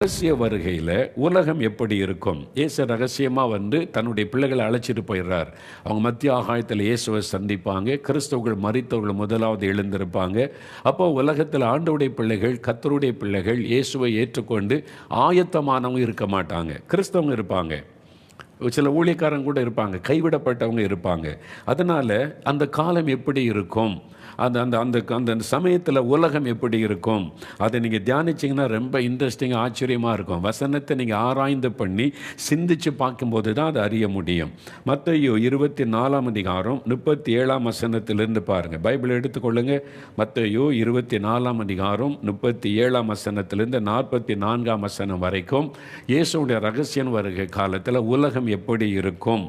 ரகசிய வருகையில் உலகம் எப்படி இருக்கும்? இயேசு ரகசியமாக தன்னுடைய பிள்ளைகளை அழைச்சிட்டு போயிடுறார். அவங்க மத்திய ஆகாயத்தில் இயேசுவை சந்திப்பாங்க. கிறிஸ்தவர்கள் மரித்தவர்கள் முதலாவது எழுந்திருப்பாங்க. அப்போ உலகத்தில் ஆண்டவருடைய பிள்ளைகள், கர்த்தருடைய பிள்ளைகள் இயேசுவை ஏற்றுக்கொண்டு ஆயத்தமானவங்க இருக்க மாட்டாங்க. கிறிஸ்தவங்க இருப்பாங்க, சில ஊழியக்காரங்க கூட இருப்பாங்க, கைவிடப்பட்டவங்க இருப்பாங்க. அதனால் அந்த காலம் எப்படி இருக்கும், அந்த அந்த அந்த அந்த சமயத்தில் உலகம் எப்படி இருக்கும், அதை நீங்கள் தியானிச்சிங்கன்னா ரொம்ப இன்ட்ரெஸ்டிங்காக ஆச்சரியமாக இருக்கும். வசனத்தை நீங்கள் ஆராய்ந்து பண்ணி சிந்தித்து பார்க்கும்போது தான் அதை அறிய முடியும். மத்தேயு 24 37 வசனத்திலிருந்து பாருங்கள். பைபிள் எடுத்துக்கொள்ளுங்க. மத்தேயு 24 37 வசனத்திலிருந்து 44 வசனம் வரைக்கும் இயேசுடைய ரகசியம் வருகை காலத்தில் உலகம் எப்படி இருக்கும்,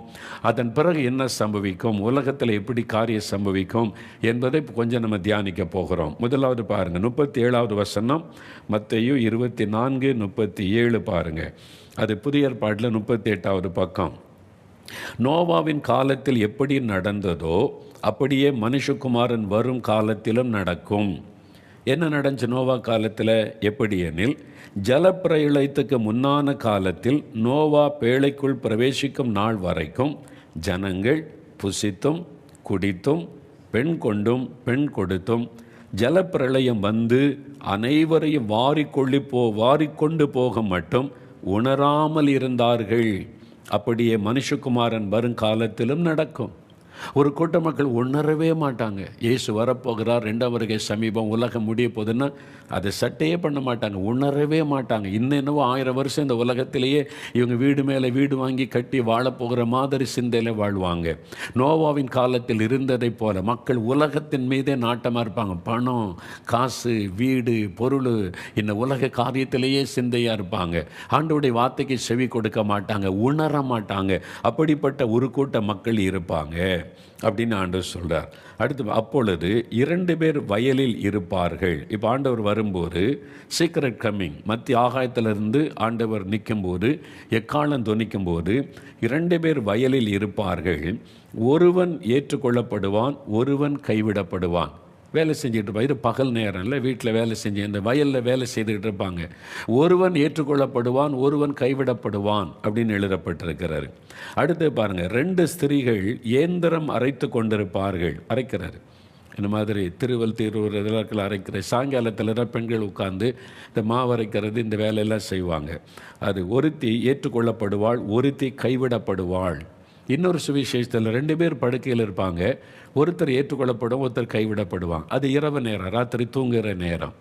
அதன் பிறகு என்ன சம்பவிக்கும், உலகத்தில் எப்படி காரியம் சம்பவிக்கும் என்பதை கொஞ்சம் நம்ம தியானிக்க போகிறோம். முதலாவது பாருங்க, 37 வசனம், மத்தேயு 24:37 பாருங்க. அது புதிய ஏற்பாட்டில் 38 பக்கம். நோவாவின் காலத்தில் எப்படி நடந்ததோ அப்படியே மனுஷகுமாரன் வரும் காலத்திலும் நடக்கும். என்ன நடந்துச்சு நோவா காலத்தில்? எப்படி எனில், ஜலப்பிரளயத்துக்கு முன்னான காலத்தில் நோவா பேழைக்குள் பிரவேசிக்கும் நாள் வரைக்கும் ஜனங்கள் புசித்தும் குடித்தும் பெண் கொண்டும் பெண் கொடுத்தும் ஜலப்பிரளயம் வந்து அனைவரையும் வாரிக்கொண்டு போக மட்டும் உணராமல் இருந்தார்கள். அப்படியே மனுஷகுமாரன் வரும் காலத்திலும் நடக்கும். ஒரு கூட்ட மக்கள் உணரவே மாட்டாங்க. இயேசு வரப்போகிறார், 2ஆம் வருகை சமீபம், உலகம் முடிய போகுதுன்னா அதை சட்டையே பண்ண மாட்டாங்க, உணரவே மாட்டாங்க. இன்னும் என்னவோ 1000 வருஷம் இந்த உலகத்திலேயே இவங்க வீடு மேலே வீடு வாங்கி கட்டி வாழப்போகிற மாதிரி சிந்தையில் வாழ்வாங்க. நோவாவின் காலத்தில் இருந்ததை போல மக்கள் உலகத்தின் மீதே நாட்டமாக இருப்பாங்க. பணம், காசு, வீடு, பொருள், இந்த உலக காரியத்திலேயே சிந்தையாக இருப்பாங்க. ஆண்டவருடைய வார்த்தைக்கு செவி கொடுக்க மாட்டாங்க, உணர மாட்டாங்க. அப்படிப்பட்ட ஒரு கூட்ட மக்கள் இருப்பாங்க அப்படின்னு ஆண்டவர் சொல்கிறார். அடுத்து, அப்பொழுது 2 பேர் வயலில் இருப்பார்கள். இப்போ ஆண்டவர் வரும்போது சீக்ரெட் கம்மிங், மத்திய ஆகாயத்திலிருந்து ஆண்டவர் நிற்கும்போது, எக்காலம் தொனிக்கும் போது 2 பேர் வயலில் இருப்பார்கள். ஒருவன் ஏற்றுக்கொள்ளப்படுவான், ஒருவன் கைவிடப்படுவான். வேலை செஞ்சுட்டு இருப்பாங்க. இது பகல் நேரம் இல்லை, வீட்டில் வேலை செஞ்சு இந்த வயலில் வேலை செய்துக்கிட்டு இருப்பாங்க. ஒருவன் ஏற்றுக்கொள்ளப்படுவான், ஒருவன் கைவிடப்படுவான் அப்படின்னு எழுதப்பட்டிருக்கிறாரு. அடுத்து பாருங்கள், 2 ஸ்திரீகள் இயந்திரம் அரைத்து கொண்டிருப்பார்கள். அரைக்கிறாரு. இந்த மாதிரி திருவல் இதெல்லாம் அரைக்கிற சாயங்காலத்தில் தான் பெண்கள் உட்கார்ந்து இந்த மாவு அரைக்கிறது, இந்த வேலையெல்லாம் செய்வாங்க. அது ஒருத்தி ஏற்றுக்கொள்ளப்படுவாள், ஒருத்தி கைவிடப்படுவாள். இன்னொரு சுவிசேஷத்தில் 2 பேர் படுக்கையில் இருப்பாங்க. ஒருத்தர் ஏற்றுக்கொள்ளப்படும், ஒருத்தர் கைவிடப்படுவாங்க. அது இரவு நேரம், ராத்திரி தூங்குகிற நேரம்.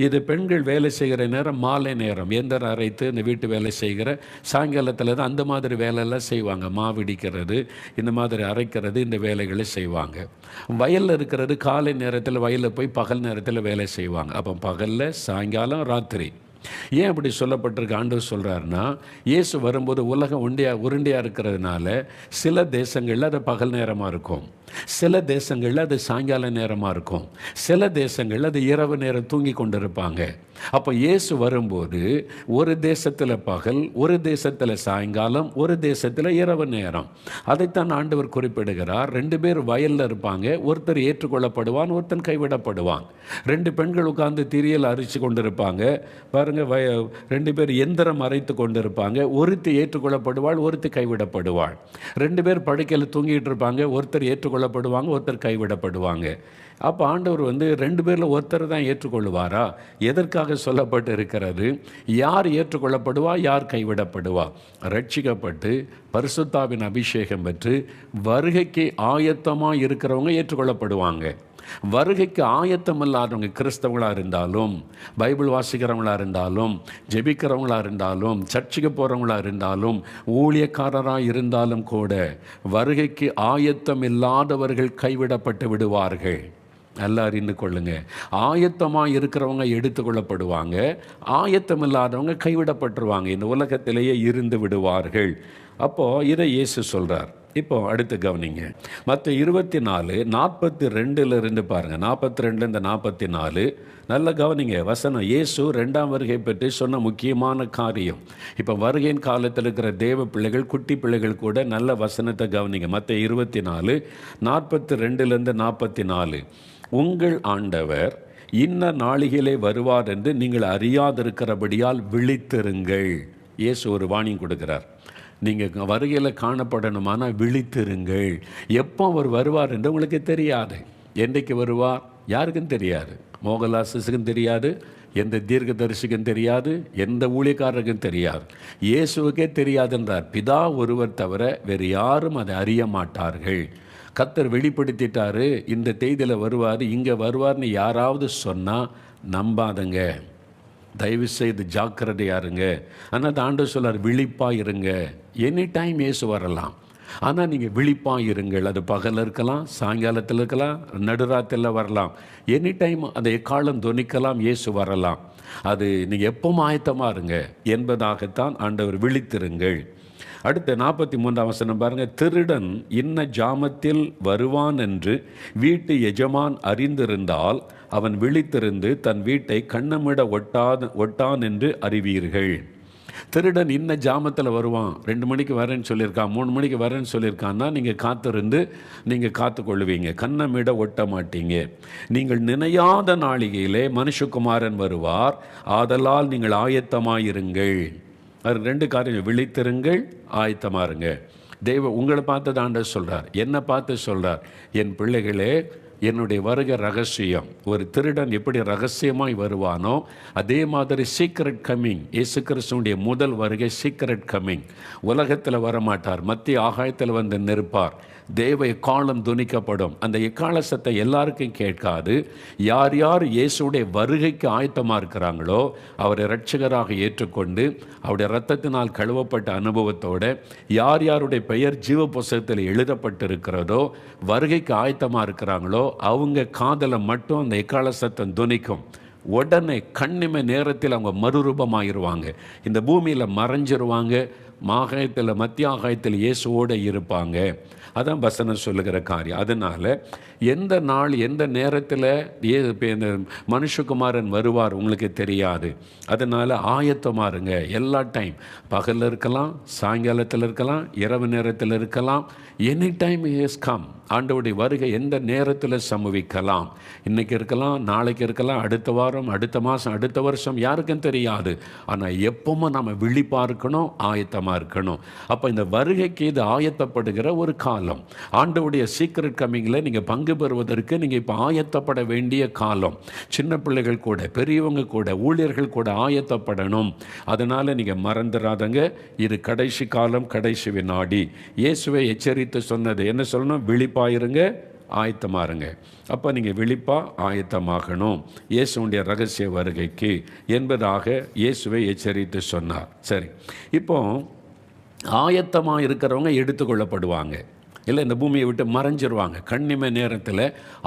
இது பெண்கள் வேலை செய்கிற நேரம், மாலை நேரம். இயந்திரம் அரைத்து இந்த வீட்டு வேலை செய்கிற சாயங்காலத்தில் தான் அந்த மாதிரி வேலையெல்லாம் செய்வாங்க. மாவிடிக்கிறது, இந்த மாதிரி அரைக்கிறது, இந்த வேலைகளை செய்வாங்க. வயலில் இருக்கிறது காலை நேரத்தில், வயலில் போய் பகல் நேரத்தில் வேலை செய்வாங்க. அப்போ பகலில், சாயங்காலம், ராத்திரி. ஏன் அப்படி சொல்லப்பட்டிருக்கு? ஆண்டவர் சொல்கிறாருன்னா, இயேசு வரும்போது உலகம் உருண்டையாக இருக்கிறதுனால சில தேசங்களில் அது பகல் நேரமாக இருக்கும், சில தேசங்களில் அது சாயங்கால நேரமாக இருக்கும், சில தேசங்களில் அது இரவு நேரம் தூங்கி கொண்டு இருப்பாங்க. அப்போ இயேசு வரும்போது ஒரு தேசத்தில் பகல், ஒரு தேசத்தில் சாயங்காலம், ஒரு தேசத்தில் இரவு நேரம். அதைத்தான் ஆண்டவர் குறிப்பிடுகிறார். 2 பேர் வயலில் இருப்பாங்க. ஒருத்தர் ஏற்றுக்கொள்ளப்படுவான், ஒருத்தன் கைவிடப்படுவான். 2 பெண்கள் உட்கார்ந்து திரியல் அரிச்சு கொண்டு இருப்பாங்க. பாருங்க, 2 பேர் எந்திரம் அரைத்து கொண்டு இருப்பாங்க. ஒருத்தி ஏற்றுக்கொள்ளப்படுவாள், ஒருத்தி கைவிடப்படுவாள். 2 பேர் படுக்கையில் தூங்கிட்டு இருப்பாங்க. ஒருத்தர் ஏற்றுக்கொள்ளப்படுவாங்க, ஒருத்தர் கைவிடப்படுவாங்க. அப்போ ஆண்டவர் 2 பேரில் ஒருத்தர் தான் ஏற்றுக்கொள்வாரா? எதற்காக சொல்லப்பட்டு இருக்கிறது? யார் ஏற்றுக்கொள்ளப்படுவா, யார் கைவிடப்படுவா? ரட்சிக்கப்பட்டு பரிசுத்தாவின் அபிஷேகம் பெற்று வருகைக்கு ஆயத்தமாக இருக்கிறவங்க ஏற்றுக்கொள்ளப்படுவாங்க. வருகைக்கு ஆயத்தம் இல்லாதவங்க, கிறிஸ்தவங்களாக இருந்தாலும், பைபிள் வாசிக்கிறவங்களாக இருந்தாலும், ஜெபிக்கிறவங்களாக இருந்தாலும், சர்ச்சுக்கு போகிறவங்களாக இருந்தாலும், ஊழியக்காரராக இருந்தாலும் கூட வருகைக்கு ஆயத்தம் இல்லாதவர்கள் கைவிடப்பட்டு விடுவார்கள். நல்லா அறிந்து கொள்ளுங்க. ஆயத்தமாக இருக்கிறவங்க எடுத்துக்கொள்ளப்படுவாங்க, ஆயத்தம் இல்லாதவங்க கைவிடப்பட்டுருவாங்க, இந்த உலகத்திலேயே இருந்து விடுவார்கள். அப்போது இதை இயேசு சொல்கிறார். இப்போ அடுத்து கவனிங்க, மற்ற 24:42 பாருங்கள். 42 44 நல்ல கவனிங்க வசனம். இயேசு 2ஆம் வருகை பற்றி சொன்ன முக்கியமான காரியம். இப்போ வருகையின் காலத்தில் இருக்கிற தேவ பிள்ளைகள், குட்டி பிள்ளைகள் கூட நல்ல வசனத்தை கவனிங்க. மற்ற 24:42 44 உங்கள் ஆண்டவர் இன்ன நாளிகளே வருவார் என்று நீங்கள் அறியாதிருக்கிறபடியால் விழித்திருங்கள். இயேசு ஒரு வார்னிங் கொடுக்கிறார். நீங்கள் வருகையில் காணப்படணுமானா விழித்திருங்கள். எப்போ அவர் வருவார் என்று உங்களுக்கு தெரியாது. என்றைக்கு வருவார் யாருக்கும் தெரியாது. மோகன்லாஸுக்கும் தெரியாது, எந்த தீர்க்கதரிசிக்கும் தெரியாது, எந்த ஊழியக்காரருக்கும் தெரியாது, இயேசுவுக்கே தெரியாதுன்றார். பிதா ஒருவர் தவிர வேறு யாரும் அதை அறிய மாட்டார்கள். கர்த்தர் வெளிப்படுத்திட்டாரு, இந்த தேதியில் வருவார், இங்கே வருவார்னு யாராவது சொன்னால் நம்பாதங்க. தயவு செய்து ஜாக்கிரதையாக இருங்க. ஆனால் ஆண்டவர் சொல்றார், விழிப்பாக இருங்க. எனி டைம் இயேசு வரலாம், ஆனால் நீங்கள் விழிப்பாக இருங்கள். அது பகலில் இருக்கலாம், சாயங்காலத்தில் இருக்கலாம், நடுராத்திரில் வரலாம். எனி டைம் அந்த எக்காலம் தொனிக்கலாம், இயேசு வரலாம். அது நீங்கள் எப்பவும் ஆயத்தமாக இருங்க என்பதாகத்தான் ஆண்டவர் விழித்திருங்கள். அடுத்து 43ஆம் வசனம் பாருங்கள். திருடன் இன்ன ஜாமத்தில் வருவான் என்று வீட்டு எஜமான் அறிந்திருந்தால் அவன் விழித்திருந்து தன் வீட்டை கண்ணமிட ஒட்டான் என்று அறிவீர்கள். திருடன் இன்ன ஜாமத்தில் வருவான், 2 மணிக்கு வரேன்னு சொல்லியிருக்கான், 3 மணிக்கு வரேன்னு சொல்லியிருக்கான்னா நீங்கள் காத்திருந்து நீங்கள் காத்துக்கொள்வீங்க, கண்ணமிட ஒட்ட மாட்டீங்க. நீங்கள் நினையாத நாளிகையிலே மனுஷகுமாரன் வருவார், ஆதலால் நீங்கள் ஆயத்தமாயிருங்கள். அது 2 காரியம், விழித்திருங்கள், ஆயத்தமாருங்க. உங்களை பார்த்து ஆண்டவர் சொல்கிறார், என்னை பார்த்து சொல்கிறார், என் பிள்ளைகளே என்னுடைய வருகை ரகசியம். ஒரு திருடன் எப்படி ரகசியமாய் வருவானோ அதே மாதிரி சீக்ரெட் கம்மிங். இயேசு கிறிஸ்துவுடைய முதல் வருகை சீக்ரெட் கம்மிங். உலகத்தில் வரமாட்டார், மத்திய ஆகாயத்தில் வந்து நிற்பார். தேவ எக்காலம் துணிக்கப்படும். அந்த எக்கால சத்தை எல்லாருக்கும் கேட்காது. யார் யார் இயேசுடைய வருகைக்கு ஆயத்தமாக இருக்கிறாங்களோ அவரை இரட்சகராக ஏற்றுக்கொண்டு அவருடைய இரத்தத்தினால் கழுவப்பட்ட அனுபவத்தோடு யார் யாருடைய பெயர் ஜீவ புஸ்தகத்தில் எழுதப்பட்டிருக்கிறதோ வருகைக்கு ஆயத்தமாக இருக்கிறாங்களோ அவங்க காதலை மட்டும் அந்த எக்கால சத்தம் துணிக்கும். உடனே கண்ணிமை நேரத்தில் அவங்க மறுரூபமாயிருவாங்க, இந்த பூமியில் மறைஞ்சிருவாங்க, ஆகாயத்தில் மத்திய ஆகாயத்தில் இயேசுவோடு இருப்பாங்க. அதான் வசனம் சொல்லுகிற காரியம். அதனால் எந்த நாள் எந்த நேரத்தில் இந்த மனுஷகுமாரன் வருவார் உங்களுக்கு தெரியாது. அதனால் ஆயத்தமாக இருங்க. எல்லா டைம், பகலில் இருக்கலாம், சாயங்காலத்தில் இருக்கலாம், இரவு நேரத்தில் இருக்கலாம், எனி டைம் இஸ் கம். ஆண்டவருடைய வருகை எந்த நேரத்தில் சம்பவிக்கலாம். இன்றைக்கி இருக்கலாம், நாளைக்கு இருக்கலாம், அடுத்த வாரம், அடுத்த மாதம், அடுத்த வருஷம், யாருக்கும் தெரியாது. ஆனால் எப்பவும் நம்ம விழிப்பாக இருக்கணும், ஆயத்தமாக இருக்கணும். அப்போ இந்த வருகைக்கு இது ஆயத்தப்படுகிற ஒரு காலம். ஆண்டவருடைய சீக்ரெட் கம்மிங்கில் நீங்கள் பங்கு பெறுவதற்கு நீங்கள் இப்போ ஆயத்தப்பட வேண்டிய காலம். சின்ன பிள்ளைகள் கூட, பெரியவங்க கூட, ஊழியர்கள் கூட ஆயத்தப்படணும். அதனால் நீங்கள் மறந்துடாதங்க, இது கடைசி காலம், கடைசி வினாடி. இயேசுவை எச்சரித்து சொன்னது என்ன சொல்லணும்? விழிப்பாயிருங்க, ஆயத்தமாருங்க. அப்போ நீங்கள் விழிப்பாக ஆயத்தமாகணும் இயேசுடைய ரகசிய வருகைக்கு என்பதாக இயேசுவை எச்சரித்து சொன்னார். சரி, இப்போ ஆயத்தமாக இருக்கிறவங்க எடுத்துக்கொள்ளப்படுவாங்க, இல்லை இந்த பூமியை விட்டு மறைஞ்சிருவாங்க. கண்ணிமை நேரத்தில்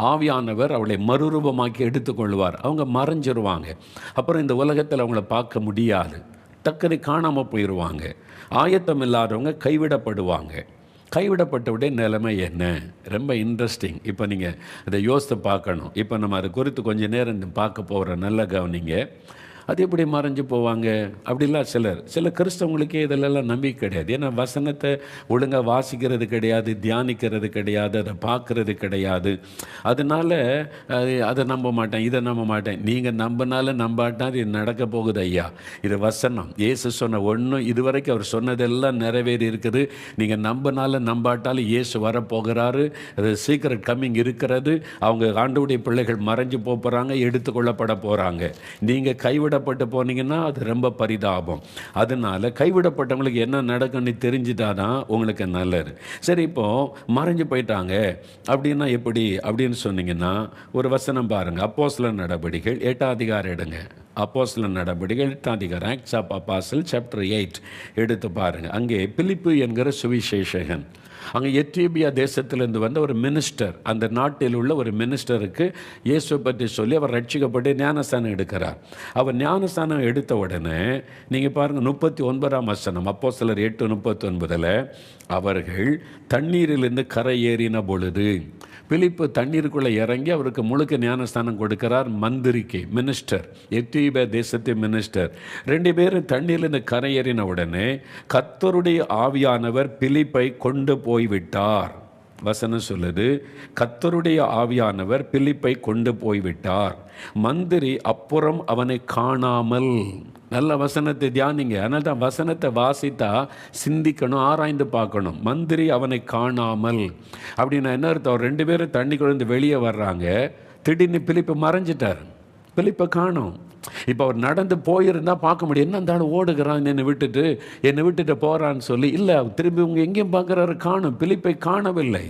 ஆவியானவர் அவளை மறுரூபமாக்கி எடுத்துக்கொள்வார். அவங்க மறைஞ்சிருவாங்க. அப்புறம் இந்த உலகத்தில் அவங்கள பார்க்க முடியாது, டக்குனு காணாமல் போயிடுவாங்க. ஆயத்தம் இல்லாதவங்க கைவிடப்படுவாங்க. கைவிடப்பட்டவுடைய நிலைமை என்ன? ரொம்ப இன்ட்ரெஸ்டிங். இப்போ நீங்கள் அதை யோசித்து பார்க்கணும். இப்போ நம்ம அதை குறித்து கொஞ்சம் நேரம் பார்க்க போகிற நல்ல கவனிங்க. அது எப்படி மறைஞ்சு போவாங்க அப்படிலாம் சில கிறிஸ்தவங்களுக்கே இதிலெல்லாம் நம்பிக்கை கிடையாது. ஏன்னா வசனத்தை ஒழுங்காக வாசிக்கிறது கிடையாது, தியானிக்கிறது கிடையாது, அதை பார்க்குறது கிடையாது. அதனால் அதை நம்ப மாட்டேன், இதை நம்ப மாட்டேன். நீங்கள் நம்பினாலும் நம்பாட்டா இது நடக்க போகுது ஐயா. இது வசனம், இயேசு சொன்ன ஒன்றும் இதுவரைக்கும் அவர் சொன்னதெல்லாம் நிறைவேறி இருக்குது. நீங்கள் நம்பினாலும் நம்பாட்டாலும் இயேசு வரப்போகிறாரு. அது சீக்கிரம் கம்மிங் இருக்கிறது. அவங்க ஆண்டவருடைய பிள்ளைகள் மறைஞ்சு போகிறாங்க, எடுத்துக்கொள்ளப்பட போகிறாங்க. நீங்கள் கைவிடப்பட்டு போனீங்கன்னா அது ரொம்ப பரிதாபம். அதனால கைவிடப்பட்டவங்களுக்கு என்ன நடக்கும்னு தெரிஞ்சுட்டாதான் உங்களுக்கு நல்லது. சரி, இப்போ மறைஞ்சு போயிட்டாங்க அப்படின்னா எப்படி அப்படின்னு சொன்னீங்கன்னா ஒரு வசனம் பாருங்க. அப்போஸ்தலர் நடபடிகள் 8ஆம் அதிகாரம் எடுங்க. அப்போஸ்தலர் நடபடிகள் 8ஆம் அதிகாரம், ஆக்ட்ஸ் ஆஃப் அப்போஸ்டல்ஸ் சாப்டர் 8 எடுத்து பாருங்க. அங்கே பிலிப்பு என்கிற சுவிசேஷகன், அங்கே எத்தியோப்பியா தேசத்திலிருந்து வந்த ஒரு மினிஸ்டர், அந்த நாட்டில் உள்ள ஒரு மினிஸ்டருக்கு இயேசுவை பற்றி சொல்லி அவர் ரட்சிக்கப்பட்டு ஞானஸ்தானம் எடுக்கிறார். அவர் ஞானஸ்தானம் எடுத்த உடனே நீங்கள் பாருங்கள் 39ஆம் வசனம், அப்போஸ்தலர் 8:39, அவர்கள் தண்ணீரிலிருந்து கரை ஏறின பொழுது பிலிப்பு தண்ணீருக்குள்ளே இறங்கி அவருக்கு முழுக்க ஞானஸ்தானம் கொடுக்கிறார். மந்திரிக்கு, மினிஸ்டர், எத்தியோப்பியா தேசத்து மினிஸ்டர் 2 பேரும் தண்ணீரிலிருந்து கரையேறின உடனே கர்த்தருடைய ஆவியானவர் பிலிப்பை கொண்டு போய்விட்டார். வசனம் சொல்லுது, கர்த்தருடைய ஆவியானவர் பிலிப்பை கொண்டு போய்விட்டார், மந்திரி அப்புறம் அவனை காணாமல். நல்ல வசனத்தை தியானிங்க. அதனால தான் வசனத்தை வாசித்தா சிந்திக்கணும், ஆராய்ந்து பார்க்கணும். மந்திரி அவனை காணாமல் அப்படின்னா என்ன அர்த்தம்? 2 பேரும் தண்ணி குழந்து வெளியே வர்றாங்க, திடீர்னு பிலிப்பு மறைஞ்சிட்டார், பிலிப்பை காணோம். இப்போ அவர் நடந்து போயிருந்தா பார்க்க முடியும், என்ன அந்த ஆள் ஓடுகிறான் என்னை விட்டுட்டு போகிறான்னு சொல்லி. இல்லை, திரும்பி உங்க எங்கேயும் பார்க்குறாரு, காணும், பிலிப்பை காணவில்லை.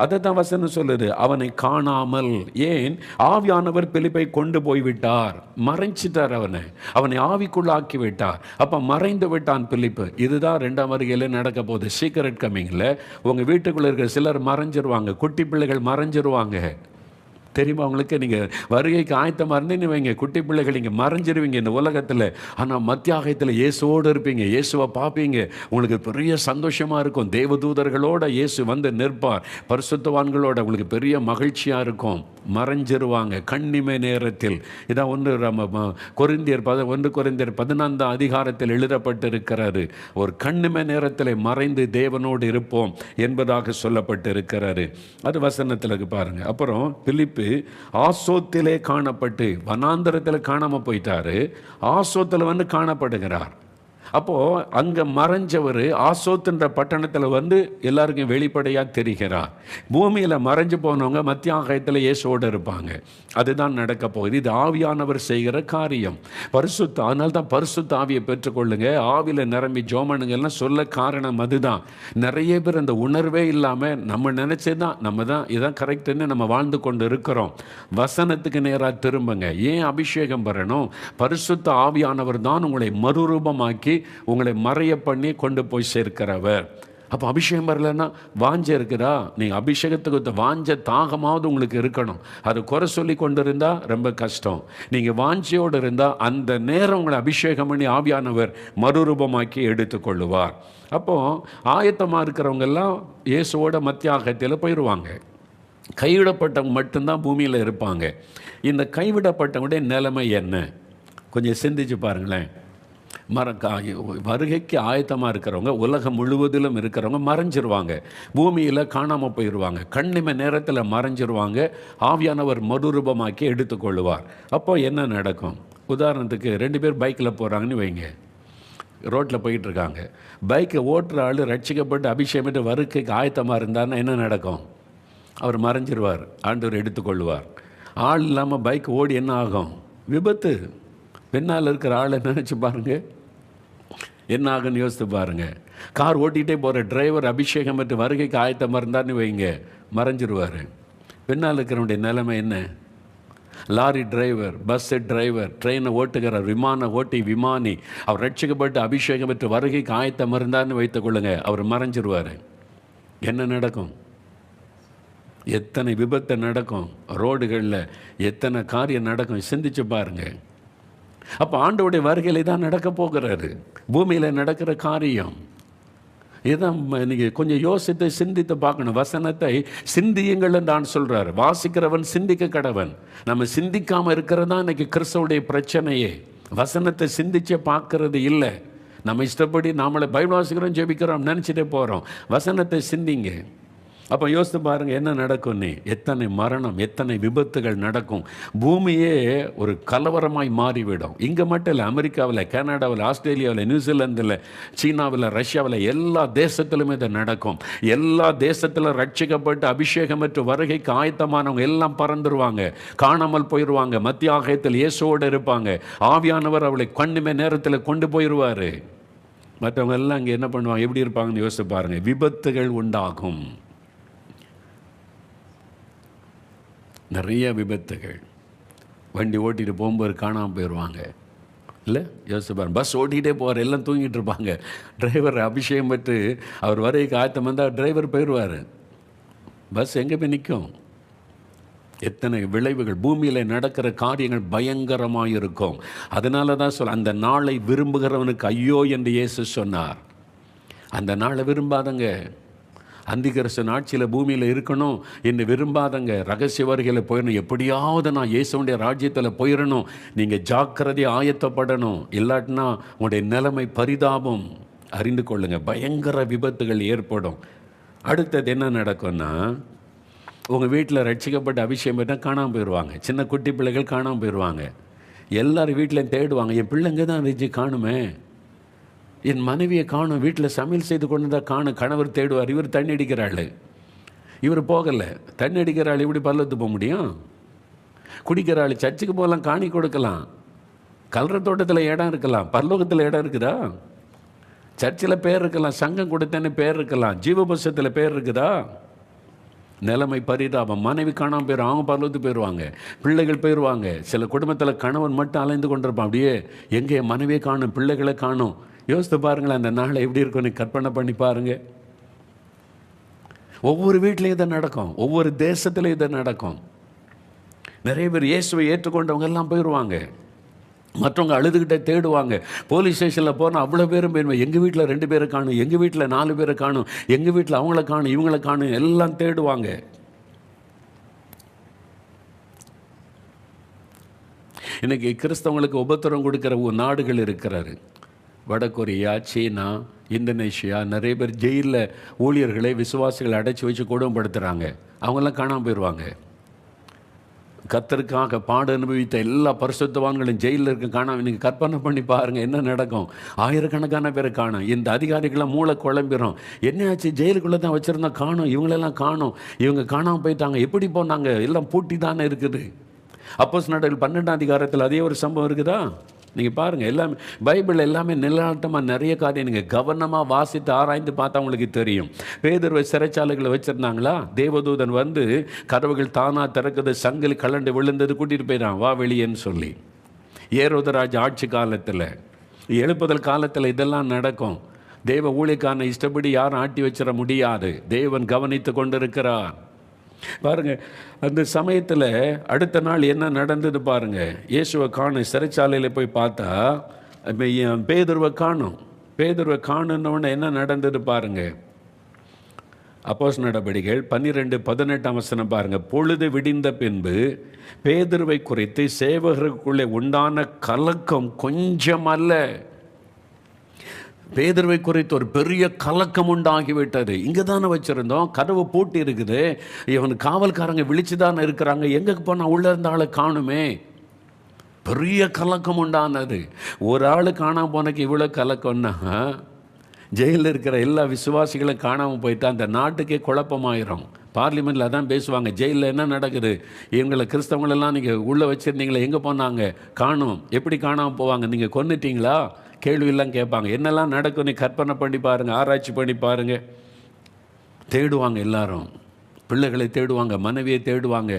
அதை தான் வசனம் சொல்லுது, அவனை காணாமல். ஏன்? ஆவியானவர் பிலிப்பை கொண்டு போய்விட்டார், மறைச்சிட்டார், அவனை ஆவிக்குள்ளாக்கி விட்டார். அப்போ மறைந்து விட்டான் பிலிப்பு. இதுதான் 2ஆம் வருகையில் நடக்க போகுது. சீக்ரெட் கம்மிங்கில் உங்கள் வீட்டுக்குள்ளே இருக்கிற சிலர் மறைஞ்சிருவாங்க, குட்டி பிள்ளைகள் மறைஞ்சிருவாங்க. தெரியுமா உங்களுக்கு? நீங்கள் வருகைக்கு ஆயத்தமாக இருந்தீங்கன்னு வைங்க, குட்டி பிள்ளைகள் நீங்கள் மறைஞ்சிருவீங்க இந்த உலகத்தில். ஆனால் மத்தியாகத்தில் இயேசுவோடு இருப்பீங்க, இயேசுவை பார்ப்பீங்க, உங்களுக்கு பெரிய சந்தோஷமாக இருக்கும். தேவதூதர்களோட இயேசு வந்து நிற்பார், பரிசுத்தவான்களோட உங்களுக்கு பெரிய மகிழ்ச்சியாக இருக்கும். மறைஞ்சிருவாங்க கண்ணிமை நேரத்தில். இதான் 1 கொரிந்தியர் 14 அதிகாரத்தில் எழுதப்பட்டிருக்கிறாரு. ஒரு கண்ணிமை நேரத்தில் மறைந்து தேவனோடு இருப்போம் என்பதாக சொல்லப்பட்டிருக்கிறாரு. அது வசனத்தில் பாருங்க. அப்புறம் பிலிப்பு ஆசோத்திலே காணப்பட்டு, வனாந்தரத்தில் காணாமல் போயிட்டாரு, ஆசோத்தில் வந்து காணப்படுகிறார். அப்போது அங்கே மறைஞ்சவர் ஆசோத்துன்ற பட்டணத்தில் வந்து எல்லாருக்கும் வெளிப்படையாக தெரிகிறார். பூமியில் மறைஞ்சு போனவங்க மத்திய ஆகாயத்தில் இயேசுவோடு இருப்பாங்க. அதுதான் நடக்க போகுது. இது ஆவியானவர் செய்கிற காரியம். அதனால தான் பரிசுத்த ஆவியை பெற்றுக்கொள்ளுங்க, ஆவியில் நிரம்பி ஜோமனுங்கெல்லாம் சொல்ல காரணம் அதுதான். நிறைய பேர் அந்த உணர்வே இல்லாமல் நம்ம நினச்சதான் நம்ம தான் இதான் கரெக்டுன்னு நம்ம வாழ்ந்து கொண்டு இருக்கிறோம். வசனத்துக்கு நேராக திரும்புங்க. ஏன் அபிஷேகம் பெறணும்? பரிசுத்த ஆவியானவர் தான் உங்களை மறுரூபமாக்கி உங்களை மறைய பண்ணி கொண்டு போய் சேர்க்கிறவர். அப்போ அபிஷேகம் வரலன்னா வாஞ்ச இருக்குதா? நீங்கள் அபிஷேகத்துக்கு வாஞ்ச தாகமாவது உங்களுக்கு இருக்கணும். அது குறை சொல்லி கொண்டு இருந்தால் ரொம்ப கஷ்டம். நீங்கள் வாஞ்சியோடு இருந்தால் அந்த நேரம் உங்களை அபிஷேகம் பண்ணி ஆவியானவர் மறுரூபமாக்கி எடுத்துக்கொள்ளுவார். அப்போது ஆயத்தமாக இருக்கிறவங்கெல்லாம் இயேசுவோட மத்தியாகத்தில் போயிடுவாங்க. கைவிடப்பட்டவங்க மட்டும்தான் பூமியில் இருப்பாங்க. இந்த கைவிடப்பட்டவங்களுடைய நிலைமை என்ன? கொஞ்சம் சிந்திச்சு பாருங்களேன். வருகைக்கு ஆயத்தமாக இருக்கிறவங்க உலகம் முழுவதிலும் இருக்கிறவங்க மறைஞ்சிருவாங்க, பூமியில் காணாமல் போயிடுவாங்க, கண்ணிமை நேரத்தில் மறைஞ்சிருவாங்க, ஆவியானவர் மறுரூபமாக்கி எடுத்துக்கொள்ளுவார். அப்போ என்ன நடக்கும்? உதாரணத்துக்கு 2 பேர் பைக்கில் போகிறாங்கன்னு வைங்க, ரோட்டில் போயிட்டுருக்காங்க. பைக்கை ஓட்டுற ஆள் ரட்சிக்கப்பட்டு அபிஷேகப்பட்டு வருகைக்கு ஆயத்தமாக இருந்தார்னா என்ன நடக்கும்? அவர் மறைஞ்சிருவார், ஆண்டவர் எடுத்துக்கொள்ளுவார். ஆள் இல்லாமல் பைக் ஓடி என்ன ஆகும்? விபத்து. பின்னால் இருக்கிற ஆளை நினச்சி பாருங்கள், என்ன ஆகுன்னு யோசித்து பாருங்கள். கார் ஓட்டிகிட்டே போகிற டிரைவர் அபிஷேகம் பெற்று வருகைக்கு ஆயத்தமாக இருந்தார்னு வைங்க, மறைஞ்சிருவார். பின்னால் இருக்கிறவனுடைய நிலைமை என்ன? லாரி டிரைவர், பஸ்ஸு டிரைவர், ட்ரெயினை ஓட்டுகிறார், விமானி, அவர் ரட்சிக்கப்பட்டு அபிஷேகம் பெற்று வருகைக்கு ஆயத்தமாக இருந்தார்னு வைத்துக்கொள்ளுங்க, அவர் மறைஞ்சிருவார். என்ன நடக்கும்? எத்தனை விபத்து நடக்கும், ரோடுகளில் எத்தனை காரியம் நடக்கும், சிந்திச்சு பாருங்கள். அப்போ ஆண்டவருடைய வருகையிலே தான் நடக்க போகிறாரு, பூமியில் நடக்கிற காரியம் இதுதான். நீங்கள் கொஞ்சம் யோசித்து சிந்தித்து பார்க்கணும். வசனத்தை சிந்தியுங்கள் தான் சொல்கிறார். வாசிக்கிறவன் சிந்திக்க கடவன். நம்ம சிந்திக்காமல் இருக்கிறது தான் இன்றைக்கி கிறிஸ்தவுடைய பிரச்சனையே. வசனத்தை சிந்திச்சே பார்க்கறது இல்லை. நம்ம இஷ்டப்படி நாமளை பைபிள் வாசிக்கிறோம், ஜெபிக்கிறோம், நினச்சிட்டே போகிறோம். வசனத்தை சிந்திங்க. அப்போ யோசித்து பாருங்கள் என்ன நடக்கும்னு. எத்தனை மரணம், எத்தனை விபத்துகள் நடக்கும். பூமியே ஒரு கலவரமாய் மாறிவிடும். இங்கே மட்டும் இல்லை, அமெரிக்காவில், கனடாவில், ஆஸ்திரேலியாவில், நியூசிலாந்தில், சீனாவில், ரஷ்யாவில், எல்லா தேசத்திலுமே இது நடக்கும். எல்லா தேசத்திலும் ரட்சிக்கப்பட்டு அபிஷேகம் பெற்று வருகைக்கு ஆயத்தமானவங்க எல்லாம் பறந்துருவாங்க, காணாமல் போயிடுவாங்க, மத்திய ஆகாயத்தில் இயேசுவோடு இருப்பாங்க. ஆவியானவர் அவளை கண்ணுமே நேரத்தில் கொண்டு போயிடுவார். மற்றவங்க எல்லாம் அங்கே என்ன பண்ணுவாங்க, எப்படி இருப்பாங்கன்னு யோசித்து பாருங்கள். விபத்துகள் உண்டாகும், நிறைய விபத்துகள். வண்டி ஓட்டிகிட்டு போகும்போது காணாமல் போயிடுவாங்க. இல்லை யோசிச்சு பாருங்க. பஸ் ஓட்டிகிட்டே போவார், எல்லாம் தூங்கிட்டு இருப்பாங்க. டிரைவர் அபிஷேகம் பெற்று அவர் வரைக்கும் ஆயத்தம் வந்தால் டிரைவர் போயிடுவார். பஸ் எங்கே போய் நிற்கும்? எத்தனை விளைவுகள். பூமியில் நடக்கிற காரியங்கள் பயங்கரமாக இருக்கும். அதனால தான் அந்த நாளை விரும்புகிறவனுக்கு ஐயோ என்று இயேசு சொன்னார். அந்த நாளை விரும்பாதங்க, அந்திகிறிஸ்து ஆட்சியில் பூமியில் இருக்கணும் என்று விரும்பாதங்க, ரகசிய வருகையில் போயிடணும், எப்படியாவது நான் இயேசுடைய ராஜ்யத்தில் போயிடணும். நீங்கள் ஜாக்கிரதையை ஆயத்தப்படணும், இல்லாட்டினா உங்களுடைய நிலைமை பரிதாபம். அறிந்து கொள்ளுங்கள், பயங்கர விபத்துகள் ஏற்படும். அடுத்தது என்ன நடக்கும்னா, உங்கள் வீட்டில் ரட்சிக்கப்பட்ட அபிஷேகம் பெற்றால் காணாமல் போயிடுவாங்க. சின்ன குட்டி பிள்ளைகள் காணாமல் போயிடுவாங்க. எல்லாரும் வீட்டிலையும் தேடுவாங்க, என் பிள்ளைங்க தான் இருந்துச்சு காணுமே, என் மனைவியை காணும், வீட்டில் சமையல் செய்து கொண்டு தான் காணும். கணவர் தேடுவார், இவர் தண்ணி அடிக்கிறாள், இவர் போகலை. தண்ணி அடிக்கிறாள் எப்படி பல்லத்து போக முடியும்? குடிக்கிறாள், சர்ச்சுக்கு போகலாம், காணி கொடுக்கலாம், கல்ற தோட்டத்தில் இடம் இருக்கலாம், பரலோகத்தில் இடம் இருக்குதா? சர்ச்சில் பேர் இருக்கலாம், சங்கம் கொடுத்தேன்னு பேர் இருக்கலாம், ஜீவபுஸ்தகத்தில் பேர் இருக்குதா? நிலைமை பரிதாபம். மனைவி காணாமல் போயிடும், அவங்க பரலோகத்துக்கு போயிடுவாங்க, பிள்ளைகள் போயிடுவாங்க. சில குடும்பத்தில் கணவன் மட்டும் அலைந்து கொண்டிருப்பான், அப்படியே எங்கே மனைவியை காணும், பிள்ளைகளை காணும். யோசித்து பாருங்களேன், அந்த நாளை எப்படி இருக்குன்னு கற்பனை பண்ணி பாருங்கள். ஒவ்வொரு வீட்லேயும் இதை நடக்கும், ஒவ்வொரு தேசத்துலையும் இதை நடக்கும். நிறைய பேர் இயேசுவை ஏற்றுக்கொண்டவங்க எல்லாம் போயிடுவாங்க, மற்றவங்க அழுதுகிட்டே தேடுவாங்க. போலீஸ் ஸ்டேஷனில் போனால் அவ்வளோ பேரும் போயிடுவேன், எங்கள் வீட்டில் 2 பேரை காணும், எங்கள் வீட்டில் 4 பேரை காணும், எங்கள் வீட்டில் அவங்கள காணும், இவங்கள காணும், எல்லாம் தேடுவாங்க. இன்றைக்கி கிறிஸ்தவங்களுக்கு உபத்திரம் கொடுக்குற நாடுகள் இருக்கிறாரு. வடகொரியா, சீனா, இந்தோனேஷியா. நிறைய பேர் ஜெயிலில் ஊழியர்களை, விசுவாசிகளை அடைச்சி வச்சு கொடுமைப்படுத்துகிறாங்க. அவங்கெல்லாம் காணாமல் போயிடுவாங்க. கர்த்தருக்காக பாடு அனுபவித்த எல்லா பரிசுத்தவான்களும் ஜெயிலில் இருக்க காணாமல். நீங்கள் கற்பனை பண்ணி பாருங்கள் என்ன நடக்கும். ஆயிரக்கணக்கான பேரை காணும். இந்த அதிகாரிகளாம் மூளை குழம்பிடும். என்னாச்சு, ஜெயிலுக்குள்ளே தான் வச்சுருந்தா காணும், இவங்களெல்லாம் காணும், இவங்க காணாமல் போயிட்டாங்க, எப்படி போனாங்க, எல்லாம் பூட்டி தானே இருக்குது. அப்போஸ்தலர்கள் 12ஆம் அதிகாரத்தில் அதே ஒரு சம்பவம் இருக்குதா? நீங்கள் பாருங்கள், எல்லாமே பைபிள் எல்லாமே நிலநாட்டமாக நிறைய காரியம் நீங்கள் கவனமாக வாசித்து ஆராய்ந்து பார்த்தா உங்களுக்கு தெரியும். பேதுருவை சிறைச்சாலைகளை வச்சுருந்தாங்களா, தேவதூதன் வந்து கதவுகள் தானாக திறக்குது, சங்கிலி கலண்டு விழுந்தது, கூட்டிகிட்டு போயிடான், வா வெளியேன்னு சொல்லி. ஏரோதராஜ் ஆட்சி காலத்தில், எழுப்புதல் காலத்தில் இதெல்லாம் நடக்கும். தேவ ஊழியக்காரனை இஷ்டப்படி யாரும் ஆட்டி வச்சிட முடியாது, தேவன் கவனித்து கொண்டிருக்கிறார். பாருங்கள், அந்த சமயத்தில் அடுத்த நாள் என்ன நடந்தது பாருங்கள். இயேசுவை காணும், சிறைச்சாலையில் போய் பார்த்தா பேதுருவை காணும். பேதுருவை காணுன்னொன்னே என்ன நடந்தது பாருங்கள். அப்போஸ்தலர் நடபடிகள் 12:18 பாருங்கள். பொழுது விடிந்த பின்பு பேதுருவை குறித்து சேவகர்களுக்குள்ளே உண்டான கலக்கம் கொஞ்சம் அல்ல. பேதுருவை குறித்து ஒரு பெரிய கலக்கம் உண்டாகிவிட்டது. இங்கே தானே வச்சுருந்தோம், கதவு பூட்டி இருக்குது, இவன் காவல்காரங்க விழிச்சு தானே இருக்கிறாங்க, எங்கே போனால் உள்ளே இருந்த ஆளை காணுமே. பெரிய கலக்கம் உண்டானது. ஒரு ஆள் காணாமல் போனக்கு இவ்வளோ கலக்கம்னா, ஜெயிலில் இருக்கிற எல்லா விசுவாசிகளும் காணாமல் போயிட்டா அந்த நாட்டுக்கே குழப்பமாயிரும். பார்லிமெண்ட்டில் அதான் பேசுவாங்க, ஜெயிலில் என்ன நடக்குது, இவங்களை கிறிஸ்தவங்களெல்லாம் நீங்கள் உள்ளே வச்சுருந்தீங்களே, எங்கே போனாங்க, காணும், எப்படி காணாமல் போவாங்க, நீங்கள் கொன்னுட்டீங்களா, கேள்வியெல்லாம் கேட்பாங்க. என்னெல்லாம் நடக்கும் நீ கற்பனை பண்ணி பாருங்கள், ஆராய்ச்சி பண்ணி பாருங்கள். தேடுவாங்க, எல்லாரும் பிள்ளைகளை தேடுவாங்க, மனைவியை தேடுவாங்க.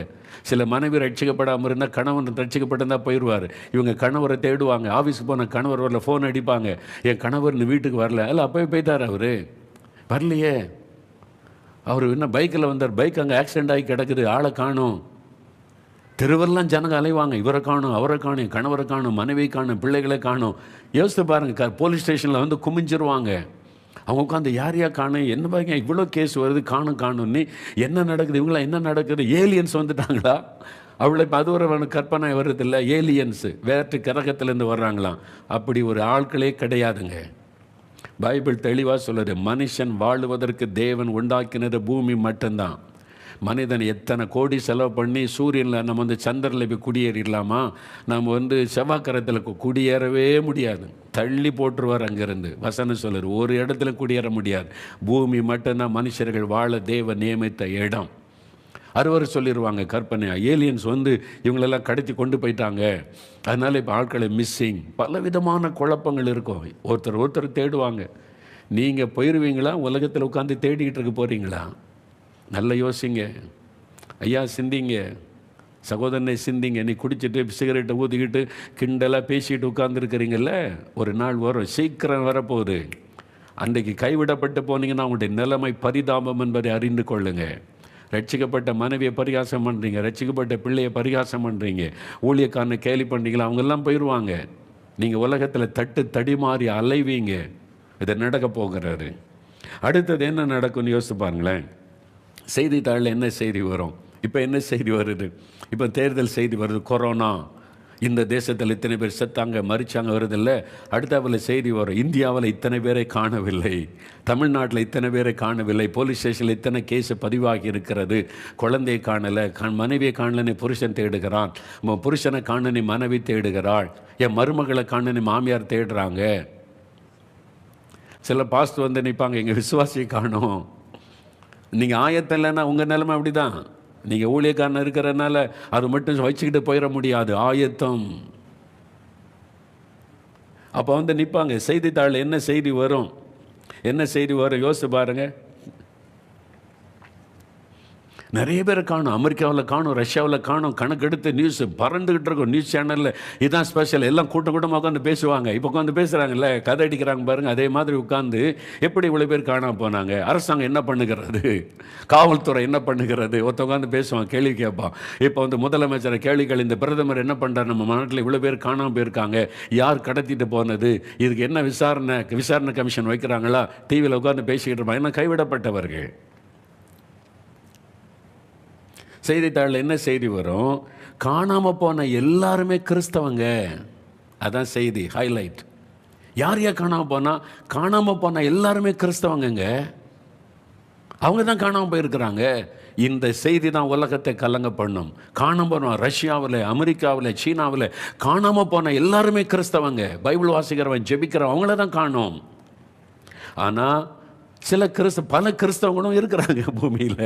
சில மனைவி ரட்சிக்கப்படாமல் இருந்தால் கணவன் ரட்சிக்கப்பட்டிருந்தால் போயிடுவார். இவங்க கணவரை தேடுவாங்க. ஆஃபீஸுக்கு போன கணவர் வரல, ஃபோன் அடிப்பாங்க, என் கணவர் இந்த வீட்டுக்கு வரல. இல்லை, அப்போயே போயிட்டார், அவர் வரலையே, அவர் என்ன பைக்கில் வந்தார், பைக் அங்கே ஆக்சிடெண்ட் ஆகி கிடக்குது, ஆளை காணும். தெருவெல்லாம் ஜனங்க அலைவாங்க, இவரை காணும், அவரை காணும், கணவரை காணும், மனைவி காணும், பிள்ளைகளை காணும். யோசித்து பாருங்கள், போலீஸ் ஸ்டேஷனில் வந்து குமிஞ்சிருவாங்க. அவங்க உட்காந்து யார் யார் காணும், என்ன பாருங்க இவ்வளோ கேஸ் வருது, காணும்னு என்ன நடக்குது, இவங்களாம் என்ன நடக்குது, ஏலியன்ஸ் வந்துட்டாங்களா, அவ்வளோ இப்போ அது ஒரு கற்பனை வருதில்லை, ஏலியன்ஸு வேற்று கிரகத்திலேருந்து வர்றாங்களாம். அப்படி ஒரு ஆட்களே கிடையாதுங்க. பைபிள் தெளிவாக சொல்லுது, மனுஷன் வாழுவதற்கு தேவன் உண்டாக்கினது பூமி மட்டும்தான். மனிதன் எத்தனை கோடி செலவு பண்ணி சூரியனில் நம்ம வந்து சந்திரனில் போய் குடியேறிடலாமா, நம்ம வந்து செவ்வாய்க்கிரகத்தில் குடியேறவே முடியாது, தள்ளி போட்டுருவார் அங்கேருந்து. வசனம் சொல்லுற ஒரு இடத்துல குடியேற முடியாது, பூமி மட்டும்தான் மனுஷர்கள் வாழ தேவ நியமித்த இடம். அறுவர் சொல்லிடுவாங்க கற்பனையாக, ஏலியன்ஸ் வந்து இவங்களெல்லாம் கடத்தி கொண்டு போயிட்டாங்க, அதனால் இப்போ ஆட்களை மிஸ்ஸிங், பல விதமான குழப்பங்கள் இருக்கும். ஒருத்தர் தேடுவாங்க. நீங்கள் போயிடுவீங்களா, உலகத்தில் உட்காந்து தேடிக்கிட்டு இருக்க போகிறீங்களா? நல்ல யோசிங்க ஐயா, சிந்திங்க சகோதரனை, சிந்திங்க. நீ குடிச்சிட்டு சிகரெட்டை ஊற்றிக்கிட்டு கிண்டலாக பேசிக்கிட்டு உட்காந்துருக்கிறீங்கள, ஒரு நாள் வரும், சீக்கிரம் வரப்போகுது. அன்றைக்கு கைவிடப்பட்டு போனீங்கன்னா உங்களுடைய நிலைமை பரிதாபம் என்பதை அறிந்து கொள்ளுங்க. ரட்சிக்கப்பட்ட மனைவியை பரிகாசம் பண்ணுறீங்க, ரட்சிக்கப்பட்ட பிள்ளையை பரிகாசம் பண்ணுறீங்க, ஊழியக்காரனை கேலி பண்ணுறீங்களா, அவங்கெல்லாம் போயிடுவாங்க. நீங்கள் உலகத்தில் தடுமாறி அலைவீங்க. இதை நடக்க போகிறாரு. அடுத்தது என்ன நடக்கும்னு யோசித்து பாருங்களேன். செய்தித்தாளில் என்ன செய்தி வரும், இப்போ என்ன செய்தி வருது, இப்போ தேர்தல் செய்தி வருது, கொரோனா, இந்த தேசத்தில் இத்தனை பேர் செத்தாங்க மறிச்சாங்க வருதில்ல. அடுத்தாவில் செய்தி வரும், இந்தியாவில் இத்தனை பேரை காணவில்லை, தமிழ்நாட்டில் இத்தனை பேரை காணவில்லை, போலீஸ் ஸ்டேஷனில் இத்தனை கேஸ் பதிவாகி இருக்கிறது, குழந்தையை காணலை, மனைவியை காணலன்னு புருஷன் தேடுகிறான், புருஷனை காணனி மனைவி தேடுகிறாள், என் மருமகளை காணனி மாமியார் தேடுறாங்க. சில பாஸ்ட் வந்து நிற்பாங்க, எங்கள் விசுவாசியை காணும். நீங்கள் ஆயத்தம் இல்லைன்னா உங்கள் நிலைமை அப்படி தான். நீங்கள் ஊழியக்காரன் இருக்கிறதுனால அது மட்டும் வச்சுக்கிட்டு போயிட முடியாது, ஆயத்தம். அப்போ வந்து நிற்பாங்க. செய்தித்தாள் என்ன செய்தி வரும், என்ன செய்தி வரும் யோசிச்சு பாருங்கள். நிறைய பேர் காணும், அமெரிக்காவில் காணும், ரஷ்யாவில் காணும், கணக்கெடுத்து நியூஸ் பறந்துக்கிட்டு இருக்கும். நியூஸ் சேனலில் இதுதான் ஸ்பெஷல், எல்லாம் கூட்டமாக உட்காந்து பேசுவாங்க. இப்போ உட்காந்து பேசுகிறாங்கல்ல, கதை அடிக்கிறாங்க பாருங்கள். அதே மாதிரி உட்காந்து எப்படி இவ்வளோ பேர் காணாமல் போனாங்க, அரசாங்கம் என்ன பண்ணுகிறது, காவல்துறை என்ன பண்ணுகிறது, ஒருத்த உட்காந்து பேசுவான், கேள்வி கேட்பான். இப்போ வந்து முதலமைச்சரை கேள்விகள், இந்த பிரதமர் என்ன பண்ணுறாரு, நம்ம நாட்டில் இவ்வளோ பேர் காணாமல் போயிருக்காங்க, யார் கடத்திட்டு போனது, இதுக்கு என்ன விசாரணை கமிஷன் வைக்கிறாங்களா, டிவியில் உட்காந்து பேசிக்கிட்டு இருப்பாங்க. என்ன கைவிடப்பட்டவர்கள். செய்தித்தாளில் என்ன செய்தி வரும், காணாமல் போன எல்லாருமே கிறிஸ்தவங்க. அதான் செய்தி ஹைலைட். யார் யார் காணாமல் போனால் எல்லாருமே கிறிஸ்தவங்க. அவங்க தான் காணாமல் போயிருக்கிறாங்க. இந்த செய்தி தான் உலகத்தை கலங்க பண்ணும். காணாமல் போனோம், ரஷ்யாவில், அமெரிக்காவில், சீனாவில் காணாமல் போன எல்லாருமே கிறிஸ்தவங்க. பைபிள் வாசிக்கிறவன், ஜெபிக்கிறவன், அவங்கள தான் காணும். ஆனால் பல கிறிஸ்தவங்களும் இருக்கிறாங்க பூமியில்.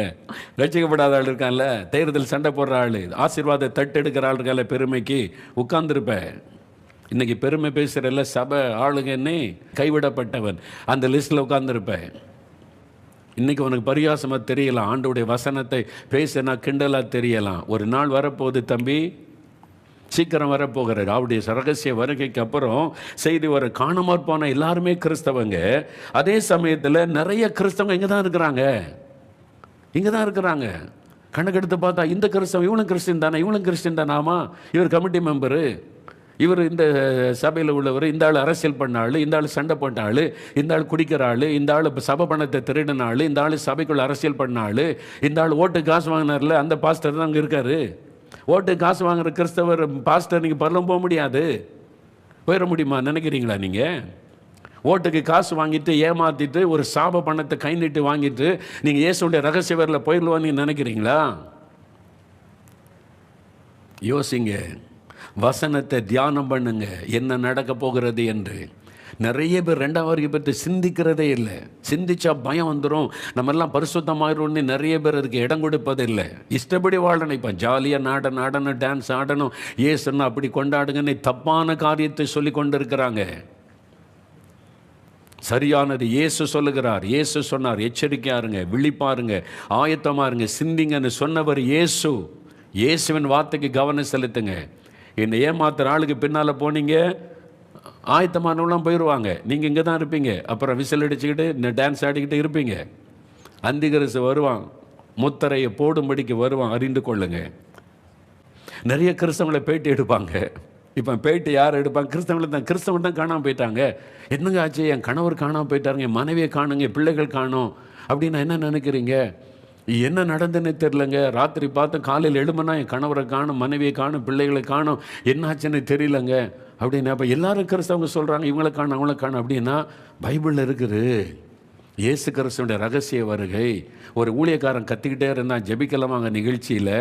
ரட்சிக்கப்படாத ஆள் இருக்கான்ல, தேர்தல் சண்டை போடுற ஆள், ஆசீர்வாத தட்டெடுக்கிற ஆள் இருக்கால, பெருமைக்கு உட்கார்ந்துருப்பேன். இன்னைக்கு பெருமை பேசுகிறல்ல சபை ஆளுங்கன்னு கைவிடப்பட்டவன் அந்த லிஸ்ட்டில் உட்கார்ந்துருப்பேன். இன்றைக்கி உனக்கு பரியாசமாக தெரியலாம், ஆண்டோடைய வசனத்தை பேசினா கிண்டலாக தெரியலாம். ஒரு நாள் வரப்போகுது தம்பி, சீக்கிரம் வரப்போகிறார். அவருடைய ரகசிய வருகைக்கு அப்புறம் செய்தி வர, காணாமற் போன எல்லாருமே கிறிஸ்தவங்க. அதே சமயத்தில் நிறைய கிறிஸ்தவங்க இங்கே தான் இருக்கிறாங்க. கணக்கெடுத்து பார்த்தா இந்த கிறிஸ்தவன் இவனும் கிறிஸ்டின் தானே, இவனும் கிறிஸ்டின் தானே, ஆமாம் இவர் கமிட்டி மெம்பரு, இவர் இந்த சபையில் உள்ளவர், இந்த ஆள் அரசியல் பண்ண ஆள், இந்த ஆள் சண்டை போட்ட ஆள், இந்த ஆள் குடிக்கிற ஆள், இந்த ஆள் சபை பணத்தை திருடின ஆள், இந்த ஆள் சபைக்குள்ள அரசியல் பண்ண ஆள், இந்த ஆள் ஓட்டு காசு வாங்கினார்ல அந்த பாஸ்டர் தான் அங்கே இருக்காரு. ஓட்டு காசு வாங்குற கிறிஸ்தவர் பாஸ்டர் நீங்கள் பரலும் போக முடியாது. போயிட முடியுமா நினைக்கிறீங்களா? நீங்கள் ஓட்டுக்கு காசு வாங்கிட்டு ஏமாற்றிட்டு ஒரு சாப பணத்தை கை நீட்டு வாங்கிட்டு நீங்கள் இயேசுடைய ரகசிய வரல போயிடலான்னு நினைக்கிறீங்களா? யோசிங்க, வசனத்தை தியானம் பண்ணுங்க, என்ன நடக்க போகிறது என்று. நிறைய பேர் ரெண்டாம் வருகை பற்றி சிந்திக்கிறதே இல்லை. சிந்திச்சா பயம் வந்துடும், நம்மெல்லாம் பரிசுத்தமாயிடும்னு நிறைய பேர் அதுக்கு இடம் கொடுப்பதில்லை. இஷ்டப்படி வாழ நினைப்பான், ஜாலியாக ஆடணும், டான்ஸ் ஆடணும், ஏசுன்னா அப்படி கொண்டாடுங்கன்னு தப்பான காரியத்தை சொல்லி கொண்டு இருக்கிறாங்க. சரியானது இயேசு சொல்லுகிறார். இயேசு சொன்னார், எச்சரிக்கையாருங்க, விழிப்பாருங்க, ஆயத்தமாருங்க, சிந்திங்கன்னு சொன்னவர் இயேசு. இயேசுவின் வார்த்தைக்கு கவனம் செலுத்துங்க. என்னை ஏமாத்துற ஆளுக்கு பின்னால் போனீங்க, ஆயத்தமானவங்களாம் போயிடுவாங்க, நீங்கள் இங்கே தான் இருப்பீங்க. அப்புறம் விசில் அடிச்சுக்கிட்டு இந்த டான்ஸ் ஆடிக்கிட்டு இருப்பீங்க. அந்திகரிசு வருவான், முத்தரையை போடும்படிக்கு வருவான், அறிந்து கொள்ளுங்க. நிறைய கிறிஸ்தவங்களை பேட்டி எடுப்பாங்க. இப்போ பேட்டி யார் எடுப்பாங்க? கிறிஸ்தவங்க தான் காணாமல் போயிட்டாங்க. என்னங்க ஆச்சு, என் கணவர் காணாமல் போயிட்டாருங்க, என் மனைவியை காணுங்க, பிள்ளைகள் காணும் அப்படின்னு என்ன நினைக்கிறீங்க? என்ன நடந்துன்னு தெரிலங்க. ராத்திரி பார்த்து காலையில் எழுமனா என் கணவரை காணும், மனைவியை காணும், பிள்ளைகளை காணும், என்னாச்சுன்னு தெரியலங்க அப்படின்னு. அப்போ எல்லாரும் கிறிஸ்தவங்க சொல்கிறாங்க, இவங்களை காணும் அவங்கள காணும் அப்படின்னா பைபிளில் இருக்குது. இயேசு கிறிஸ்துவோட ரகசிய வருகை. ஒரு ஊழியக்காரன் கத்திக்கிட்டே இருந்தான், ஜெபிக்கலாமாங்க நிகழ்ச்சியில்,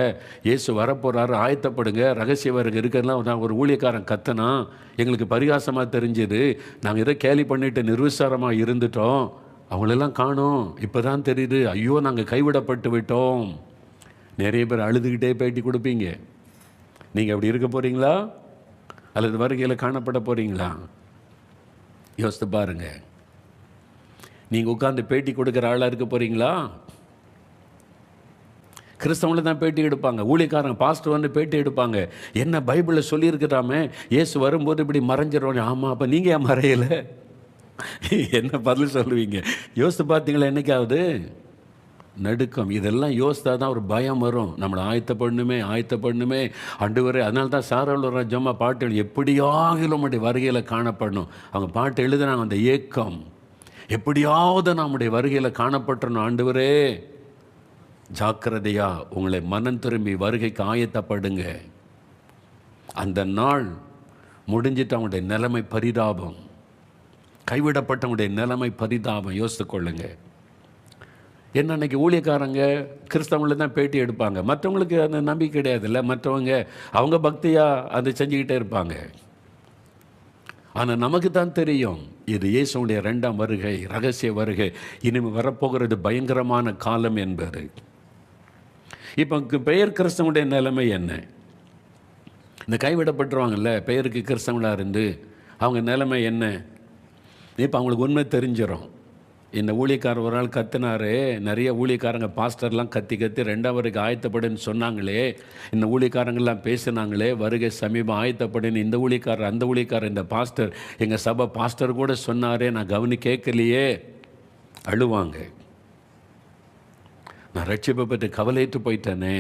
இயேசு வரப்போகிறாரு ஆயத்தப்படுங்க, ரகசிய வருகை இருக்கிறதுலாம். நான் ஒரு ஊழியக்காரன் கத்தனா, எங்களுக்கு பரிகாசமாக தெரிஞ்சுது, நாங்கள் இதை கேலி பண்ணிட்டு நிர்விசாரமாக இருந்துட்டோம், அவங்களெல்லாம் காணோம், இப்போ தான் தெரியுது, ஐயோ நாங்கள் கைவிடப்பட்டு விட்டோம். நிறைய பேர் அழுதுகிட்டே பேட்டி கொடுப்பீங்க. நீங்கள் அப்படி இருக்க போகிறீங்களா அல்லது வருகையில் காணப்பட போகிறீங்களா? யோசித்து பாருங்கள். நீங்கள் உட்காந்து பேட்டி கொடுக்குற ஆளாக இருக்க போகிறீங்களா? கிறிஸ்தவங்களை தான் பேட்டி எடுப்பாங்க, ஊழியக்காரங்க பாஸ்டர் வந்து பேட்டி எடுப்பாங்க. என்ன பைபிளில் சொல்லியிருக்கிறாமே, இயேசு வரும்போது இப்படி மறைஞ்சிடறோம். ஆமாம், அப்போ நீங்கள் ஏன் மறையலை? என்ன பதில் சொல்லுவீங்க? யோசித்து பார்த்தீங்களா என்னைக்காவது? நடுக்கம். இதெல்லாம் யோசித்தா தான் ஒரு பயம் வரும். நம்மளை ஆயத்தப்படணுமே ஆண்டவரே. அதனால தான் சாரோல ராஜம்மா பாட்டு எப்படியாகிலும் நம்முடைய வருகையில் காணப்படணும். அவங்க பாட்டு எழுதுனாங்க, அந்த ஏக்கம், எப்படியாவது நம்முடைய வருகையில் காணப்பட்டணும் ஆண்டவரே. ஜாக்கிரதையா உங்களை மனம் திரும்பி வருகைக்கு ஆயத்தப்படுங்க. அந்த நாள் முடிஞ்சிட்டு அவங்களுடைய நிலைமை பரிதாபம். கைவிடப்பட்டவங்களுடைய நிலைமை பரிதாபம். யோசித்து கொள்ளுங்க. என்ன அன்றைக்கி ஊழியக்காரங்க கிறிஸ்தவங்களை தான் பேட்டி எடுப்பாங்க. மற்றவங்களுக்கு அந்த நம்பிக்கை கிடையாதுல்ல. மற்றவங்க அவங்க பக்தியாக அதை செஞ்சுக்கிட்டே இருப்பாங்க. ஆனால் நமக்கு தான் தெரியும் இது இயேசுடைய 2ஆம் வருகை, ரகசிய வருகை. இனிமேல் வரப்போகிறது பயங்கரமான காலம் என்பது. இப்போ பெயர் கிறிஸ்தவனுடைய நிலைமை என்ன? இந்த கைவிடப்பட்டுருவாங்கல்ல, பெயருக்கு கிறிஸ்தவங்களாக இருந்து அவங்க நிலைமை என்ன? இப்போ அவங்களுக்கு உண்மை தெரிஞ்சிடும். இந்த ஊழியக்காரர் ஒரு நாள் கத்தினாரு. நிறைய ஊழியக்காரங்க பாஸ்டர்லாம் கத்தி 2ஆம் வருகை ஆயத்தப்படுன்னு சொன்னாங்களே, இந்த ஊழியக்காரங்கள்லாம் பேசினாங்களே, வருகை சமீபம் ஆயத்தப்படுன்னு இந்த ஊழியக்காரர் அந்த ஊழியக்காரர் இந்த பாஸ்டர் எங்கள் சபை பாஸ்டர் கூட சொன்னாரே, நான் கவனி கேட்கலையே. அழுவாங்க. நான் ரட்சிப்பை பற்றி கவலையிட்டு போயிட்டேனே,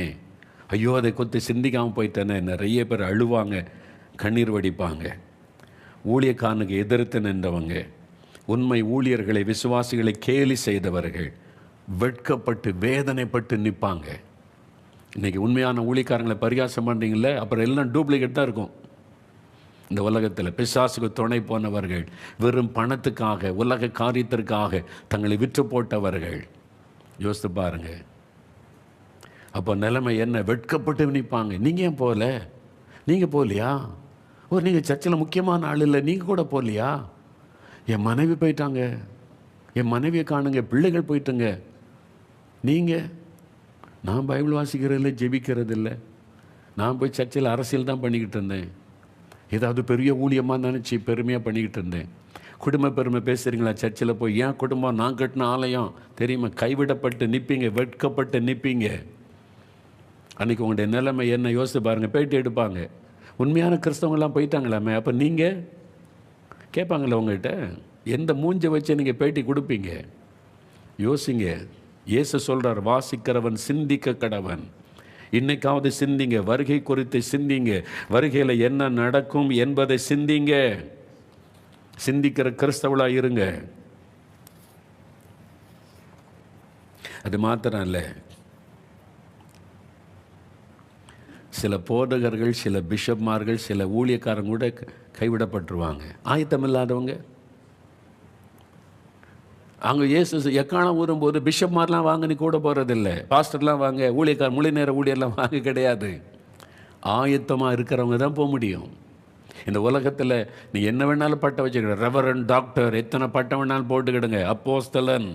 ஐயோ அதை கொத்து சிந்திக்காமல் போயிட்டேனே. நிறைய பேர் அழுவாங்க, கண்ணீர் வடிப்பாங்க. ஊழியக்காரனுக்கு எதிர்த்து நின்றவங்க, உண்மை ஊழியர்களை விசுவாசிகளை கேலி செய்தவர்கள் வெட்கப்பட்டு வேதனைப்பட்டு நிற்பாங்க. இன்றைக்கி உண்மையான ஊழியக்காரங்களை பரிகாசம் பண்ணுறீங்களே, அப்புறம் எல்லாம் டூப்ளிகேட் தான் இருக்கும். இந்த உலகத்தில் பிசாசுக்கு துணை போனவர்கள், வெறும் பணத்துக்காக உலக காரியத்திற்காக தங்களை விற்று போட்டவர்கள். யோசித்து பாருங்க. அப்போ நிலைமை என்ன? வெட்கப்பட்டு நிற்பாங்க. நீங்கள் ஏன் போகல? நீங்கள் போகலையா? நீங்கள் சர்ச்சில் முக்கியமான ஆள் இல்லை, நீங்கள் கூட போகலையா? என் மனைவி போயிட்டாங்க, என் மனைவியை காணுங்க, பிள்ளைகள் போயிட்டுங்க. நீங்கள்? நான் பைபிள் வாசிக்கிறதில்ல, ஜெபிக்கிறது இல்லை. நான் போய் சர்ச்சில் அரசியல் தான் பண்ணிக்கிட்டு இருந்தேன். ஏதாவது பெரிய ஊழியமாக நினச்சி பெருமையாக பண்ணிக்கிட்டு இருந்தேன். குடும்ப பெருமை பேசுகிறீங்களா சர்ச்சில் போய்? ஏன் குடும்பம் நான் கட்டின ஆலயம் தெரியுமா? கைவிடப்பட்டு நிற்பீங்க, வெட்கப்பட்டு நிற்பீங்க. அன்றைக்கி உங்களுடைய நிலைமை என்ன? யோசித்து பாருங்கள். பேட்டி எடுப்பாங்க. உண்மையான கிறிஸ்தவங்கள்லாம் போயிட்டாங்களாமே, அப்போ நீங்கள் கேட்பாங்களே உங்கள்கிட்ட, எந்த மூஞ்சை வச்சு நீங்கள் பேட்டி கொடுப்பீங்க? யோசிங்க. இயேசு சொல்கிறார், வாசிக்கிறவன் சிந்திக்க கடவன். இன்னைக்காவது சிந்திங்க, வருகை குறித்து சிந்திங்க, வருகையில் என்ன நடக்கும் என்பதை சிந்திங்க. சிந்திக்கிற கிறிஸ்தவளாக இருங்க. அது மாத்திரம் இல்லை, சில போதகர்கள், சில பிஷப்மார்கள், சில ஊழியக்காரங்க கூட கைவிடப்பட்டுருவாங்க. ஆயத்தம் இல்லாதவங்க. அங்கே இயேசு எக்காலம் ஊறும்போது பிஷப்மார்லாம் வாங்க, நீ கூட போகிறதில்லை. பாஸ்டர்லாம் வாங்க, ஊழியக்கார முழு நேர ஊழியர்லாம் வாங்க கிடையாது. ஆயத்தமாக இருக்கிறவங்க தான் போக முடியும். இந்த உலகத்தில் நீ என்ன வேணாலும் பட்டம் வச்சுக்கிட, ரெவரண்ட், டாக்டர், எத்தனை பட்டம் வேணாலும் போட்டுக்கிடுங்க, அப்போஸ்தலன்,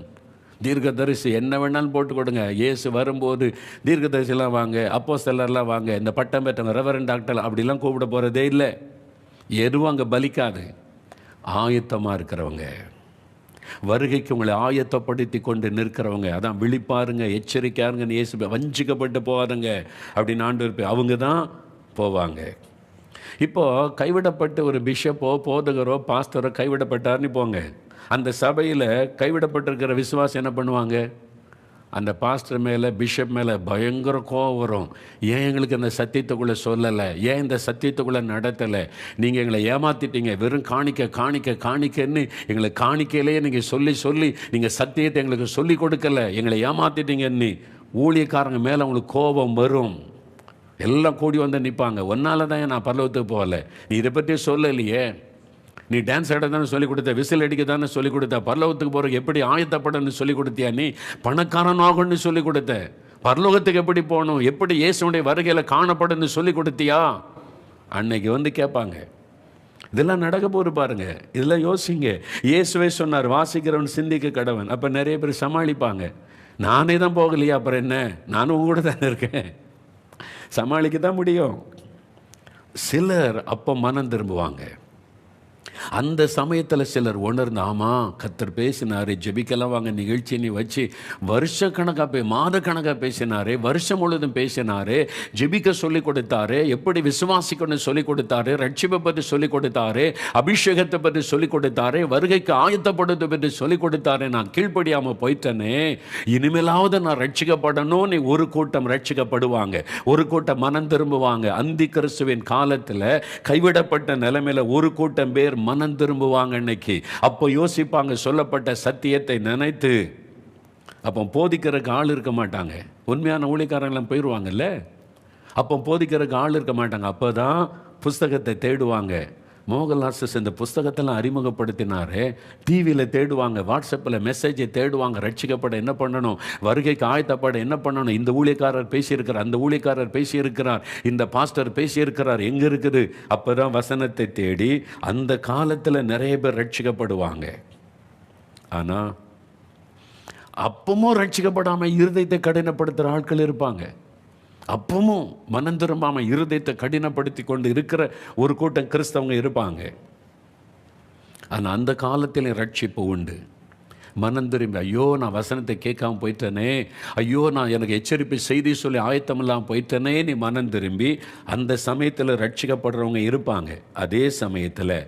தீர்க்கதரிசி, என்ன வேணாலும் போட்டு கொடுங்க. இயேசு வரும்போது தீர்க்கதரிசிலாம் வாங்க, அப்போஸ்தலர்லாம் வாங்க, இந்த பட்டம் பெற்றவங்க ரெவரண்ட், டாக்டர் அப்படிலாம் கூப்பிட போகிறதே இல்லை. எதுவும் அங்கே பலிக்காது. ஆயத்தமாக இருக்கிறவங்க, வருகைக்கு உங்களை ஆயத்தப்படுத்தி கொண்டு நிற்கிறவங்க, அதான் விழிப்பாருங்க, எச்சரிக்கையாருங்கன்னு இயேசு, வஞ்சிக்கப்பட்டு போகாதுங்க அப்படின்னு ஆண்டவர், அவங்க தான் போவாங்க. இப்போது கைவிடப்பட்டு ஒரு பிஷப்போ போதகரோ பாஸ்டரோ கைவிடப்பட்டார்னு போங்க. அந்த சபையில் கைவிடப்பட்டிருக்கிற விசுவாசம் என்ன பண்ணுவாங்க? அந்த பாஸ்டர் மேலே, பிஷப் மேலே பயங்கர கோவம் வரும். ஏன் எங்களுக்கு அந்த சத்தியத்துக்குள்ளே சொல்லலை? ஏன் இந்த சத்தியத்துக்குள்ளே நடத்தலை? நீங்கள் எங்களை ஏமாற்றிட்டீங்க. வெறும் காணிக்க காணிக்க காணிக்கன்னு எங்களை காணிக்கையிலேயே நீங்கள் சொல்லி சொல்லி நீங்கள் சத்தியத்தை எங்களுக்கு சொல்லி கொடுக்கல, எங்களை ஏமாற்றிட்டீங்கன்னு ஊழியக்காரங்க மேலே உங்களுக்கு கோபம் வரும். எல்லாம் கூடி வந்து நிற்பாங்க. ஒன்றால் தான் நான் பரலோகத்துக்கு போகலை, நீ இதை பற்றி சொல்லலையே. நீ டான்ஸ் ஆட தானே சொல்லிக் கொடுத்த, விசில் அடிக்க தானே சொல்லிக் கொடுத்த, பரலோகத்துக்கு போகிறக்கு எப்படி ஆயத்தப்படன்னு சொல்லிக் கொடுத்தியா? நீ பணக்காரன் ஆகணும்னு சொல்லிக் கொடுத்த, பரலோகத்துக்கு எப்படி போகணும், எப்படி இயேசுடைய வருகையில் காணப்படுன்னு சொல்லிக் கொடுத்தியா? அன்னைக்கு வந்து கேட்பாங்க. இதெல்லாம் நடக்க போது பாருங்க. இதெல்லாம் யோசிங்க. இயேசுவே சொன்னார், வாசிக்கிறவன் சிந்திக்க கடவன். அப்போ நிறைய பேர் சமாளிப்பாங்க. நானே தான் போகலையா, அப்புறம் என்ன, நானும் உங்க கூட தானே இருக்கேன், சமாளிக்க தான் முடியும். சிலர் அப்போ மனம் திரும்புவாங்க. அந்த சமயத்தில் சிலர் உணர்ந்து, ஆமாம் கர்த்தர் பேசினாரே, ஜெபிக்கலாம் வாங்க நிகழ்ச்சியை வச்சு வருஷக்கணக்காக மாத கணக்காக பேசினாரே, வருஷம் முழுவதும் பேசினாரே, ஜெபிக்க சொல்லிக் கொடுத்தாரு, எப்படி விசுவாசிக்கணும்னு சொல்லிக் கொடுத்தாரு, ரட்சிப்பை பற்றி சொல்லிக் கொடுத்தாரு, அபிஷேகத்தை பற்றி சொல்லிக் கொடுத்தாரு, வருகைக்கு ஆயத்தப்படுறது பற்றி சொல்லிக் கொடுத்தாரு, நான் கீழ்ப்படியாமல் போயிட்டேனே, இனிமேலாவது நான் ரட்சிக்கப்படணும்னு ஒரு கூட்டம் ரட்சிக்கப்படுவாங்க, ஒரு கூட்டம் மனம் திரும்புவாங்க. அந்தி கிறிஸ்துவின் காலத்தில் கைவிடப்பட்ட நிலைமையில் ஒரு கூட்டம் பேர் மனம் திரும்புவாங்க. இன்னைக்கு அப்போ யோசிப்பாங்க, சொல்லப்பட்ட சத்தியத்தை நினைத்து. அப்போ போதிக்கிறதுக்கு ஆள் இருக்க மாட்டாங்க. உண்மையான ஊழியக்காரங்களாம் போயிடுவாங்கல்ல, அப்போ போதிக்கிறதுக்கு ஆள் இருக்க மாட்டாங்க. அப்போ தான் புஸ்தகத்தை தேடுவாங்க. மோகன்லால் இந்த புஸ்தகத்தெல்லாம் அறிமுகப்படுத்தினாரே, டிவியில் தேடுவாங்க, வாட்ஸ்அப்பில் மெசேஜை தேடுவாங்க. ரட்சிக்கப்பட என்ன பண்ணணும், வருகைக்கு ஆயத்தப்பட என்ன பண்ணணும், இந்த ஊழியக்காரர் பேசியிருக்கிறார், அந்த ஊழியக்காரர் பேசியிருக்கிறார், இந்த பாஸ்டர் பேசியிருக்கிறார், எங்கே இருக்குது. அப்போ தான் வசனத்தை தேடி அந்த காலத்தில் நிறைய பேர் ரட்சிக்கப்படுவாங்க. ஆனால் அப்பவும் ரட்சிக்கப்படாமல் இருதயத்தை கடினப்படுத்துகிற ஆட்கள் இருப்பாங்க. அப்பவும் மனம் திரும்பாமல் இருதயத்தை கடினப்படுத்தி கொண்டு இருக்கிற ஒரு கூட்டம் கிறிஸ்தவங்க இருப்பாங்க. ஆனால் அந்த காலத்தில் ரட்சிப்பு உண்டு. மனம் திரும்பி, ஐயோ நான் வசனத்தை கேட்காம போயிட்டேனே, ஐயோ நான் எனக்கு எச்சரிப்பு செய்தி சொல்லி ஆயத்தமெல்லாம் போயிட்டேனே, நீ மனம் திரும்பி அந்த சமயத்தில் ரட்சிக்கப்படுறவங்க இருப்பாங்க. அதே சமயத்தில்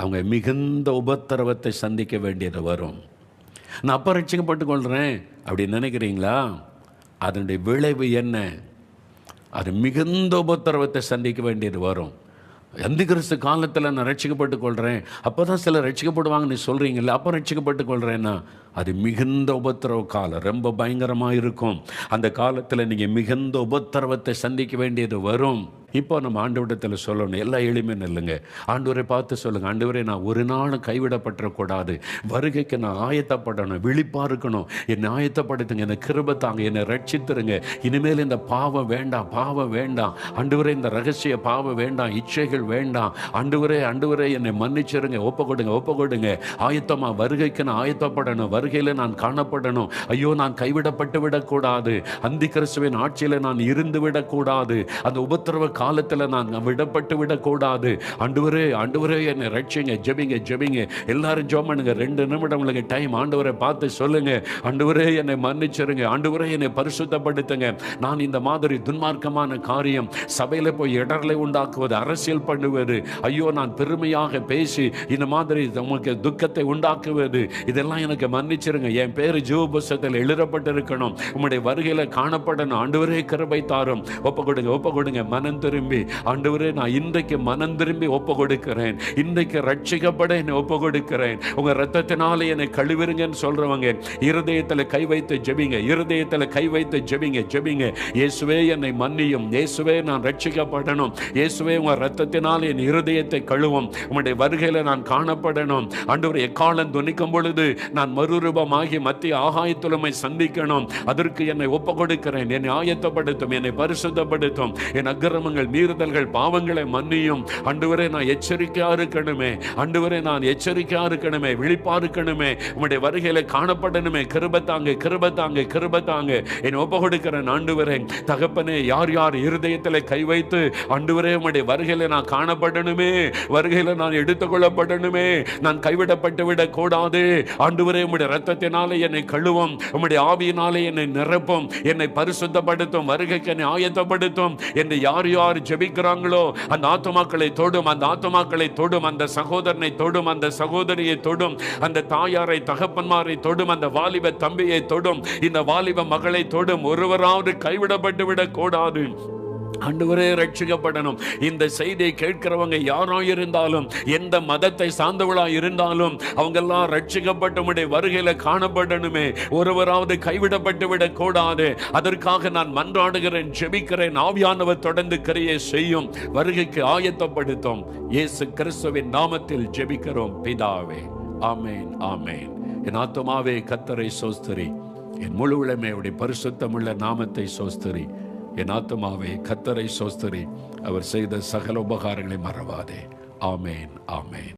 அவங்க மிகுந்த உபத்திரவத்தை சந்திக்க வேண்டியது வரும். நான் அப்போ ரட்சிக்கப்பட்டு கொள்கிறேன் அப்படின்னு நினைக்கிறீங்களா? அதனுடைய விளைவு என்ன? அது மிகுந்த உபத்திரவத்தை சந்திக்க வேண்டியது வரும். அந்த கிறிஸ்து காலத்தில் நான் ரட்சிக்கப்பட்டு கொள்கிறேன், அப்போ தான் சிலர் ரட்சிக்கப்படுவாங்கன்னு சொல்கிறீங்களா? அப்போ ரட்சிக்கப்பட்டு கொள்கிறேன்னா அது மிகுந்த உபத்திரவ காலம், ரொம்ப பயங்கரமாக இருக்கும். அந்த காலத்தில் நீங்கள் மிகுந்த உபத்திரவத்தை சந்திக்க வேண்டியது வரும். இப்போ நம்ம ஆண்டவரிடத்தில் சொல்லணும், எல்லாம் எளிமைன்னு இல்லைங்க. ஆண்டவரை பார்த்து சொல்லுங்கள், ஆண்டவரே நான் ஒரு நாளும் கைவிடப்பட்டுறக்கூடாது, வருகைக்கு நான் ஆயத்தப்படணும், விழிப்பாக இருக்கணும், என்னை ஆயத்தப்படுத்துங்க, என்னை கிருபை தாங்க, என்னை ரட்சித்துருங்க. இனிமேல் இந்த பாவம் வேண்டாம், பாவம் வேண்டாம் ஆண்டவரே, இந்த ரகசிய பாவம் வேண்டாம், இச்சைகள் வேண்டாம் ஆண்டவரே, ஆண்டவரே என்னை மன்னிச்சிருங்க, ஒப்பு கொடுங்க. ஆயத்தமாக வருகைக்கு நான் ஆயத்தப்படணும், வருகையில் நான் காணப்படணும். ஐயோ நான் கைவிடப்பட்டு விடக்கூடாது, அந்தி கிறிஸ்துவின் ஆட்சியில் நான் இருந்து விடக்கூடாது, அந்த உபத்திரவ காலத்தில் நான் விடப்பட்டு விடக்கூடாது. ஆண்டவரே என்னை ரட்சிங்க. ஜெபிங்க. எல்லாரும் ஜெபம் பண்ணுங்க. 2 நிமிடம் உங்களுக்கு டைம். ஆண்டவரை பார்த்து சொல்லுங்க, ஆண்டவரே என்னை மன்னிச்சிருங்க, ஆண்டவரே என்னை பரிசுத்தப்படுத்துங்க. நான் இந்த மாதிரி துன்மார்க்கமான காரியம், சபையில் போய் இடர்களை உண்டாக்குவது, அரசியல் பண்ணுவது, ஐயோ நான் பெருமையாக பேசி இந்த மாதிரி உங்களுக்கு துக்கத்தை உண்டாக்குவது, இதெல்லாம் எனக்கு மன்னிச்சிருங்க. என் பேர் ஜீவ புஸ்தகத்தில் எழுதப்பட்டிருக்கணும், உம்முடைய வருகையில் காணப்படணும். ஆண்டவரே கிருபை தாரும். ஒப்பு கொடுங்க. மனம் திரும்பி, ஆண்டவரே நான் இன்றைக்கு மனம் திரும்பி ஒப்பு கொடுக்கிறேன், இன்றைக்கு ரட்சிக்கப்பட என்னை ஒப்பு கொடுக்கிறேன், உங்க ரத்தத்தினால என்னை கழுவிருங்கன்னு சொல்றவங்க இருதயத்தில் கை வைத்து ஜெபிங்க. இயேசுவே என்னை மன்னியும், இயேசுவே நான் ரட்சிக்கப்படணும், இயேசுவே உங்க ரத்தத்தினால் என் இருதயத்தை கழுவும், உம்முடைய வருகையில் நான் காணப்படணும். ஆண்டவரே எக்காலம் துணிக்கும் பொழுது நான் மறுரூபமாகி மத்திய ஆகாயத்துலமை சந்திக்கணும். அதற்கு என்னை ஒப்பு கொடுக்கிறேன். என்னை ஆயத்தப்படுத்தும், என்னை பரிசுத்தப்படுத்தும், என் அக்கிரமங்கள் மீறுதல்கள் பாவங்களை மன்னியும். ஆண்டவரே நான் எச்சரிக்கையா இருக்கணுமே, விழிப்பா இருக்கணுமே, உம்முடைய வருகையில காணப்படணுமே. கிருபை தாங்க என்னை ஒப்பு கொடுக்கிறேன். ஆண்டவரே தகப்பனே, யார் இருதயத்தில் கை வைத்து ஆண்டவரே உம்முடைய வருகையில நான் காணப்படணுமே, வருகையில நான் எடுத்துக்கொள்ளப்படணுமே, நான் கைவிடப்பட்டு விடக் கூடாது. ஆண்டவரே உம்முடைய ரத்தத்தினாலே என்னை கழுவும், உம்முடைய ஆவியினாலே என்னை நிரப்பும், என்னை பரிசுத்தப்படுத்தும், வருகைக்கு என்னை ஆயத்தப்படுத்தும் என்று யார் ஜெபிக்கிறாங்களோ அந்த ஆத்துமாக்களை தொடும், அந்த சகோதரனை தொடும், அந்த சகோதரியை தொடும், அந்த தாயாரை தகப்பன்மாரை தொடும், அந்த வாலிப தம்பியை தொடும், இந்த வாலிப மகளை தொடும். ஒருவராவது கைவிடப்பட்டு விடக் கூடாது. ஆண்டவரே ரட்சிக்கப்படணும். இந்த செய்தியை கேட்கிறவங்க யாரோ இருந்தாலும், எந்த மதத்தை சார்ந்தவளா இருந்தாலும், அவங்க எல்லாம் ரட்சிக்கப்பட்ட வருகையில காணப்படணுமே. ஒருவராவது கைவிடப்பட்டு விடக் கூடாது. அதற்காக நான் மன்றாடுகிறேன், ஜெபிக்கிறேன். ஆவியானவர் தொடர்ந்து கிரியை செய்யும், வருகைக்கு ஆயத்தப்படுத்தும். இயேசு கிறிஸ்துவின் நாமத்தில் ஜெபிக்கிறோம் பிதாவே. ஆமென். என் ஆத்துமாவே கர்த்தரை சோஸ்திரி, என் முழு உளமே அவருடைய பரிசுத்தமுள்ள நாமத்தை சோஸ்திரி. என் ஆத்துமாவே கர்த்தரை சோஸ்திரி, அவர் செய்த சகல உபகாரங்களை மறவாதே. ஆமென்.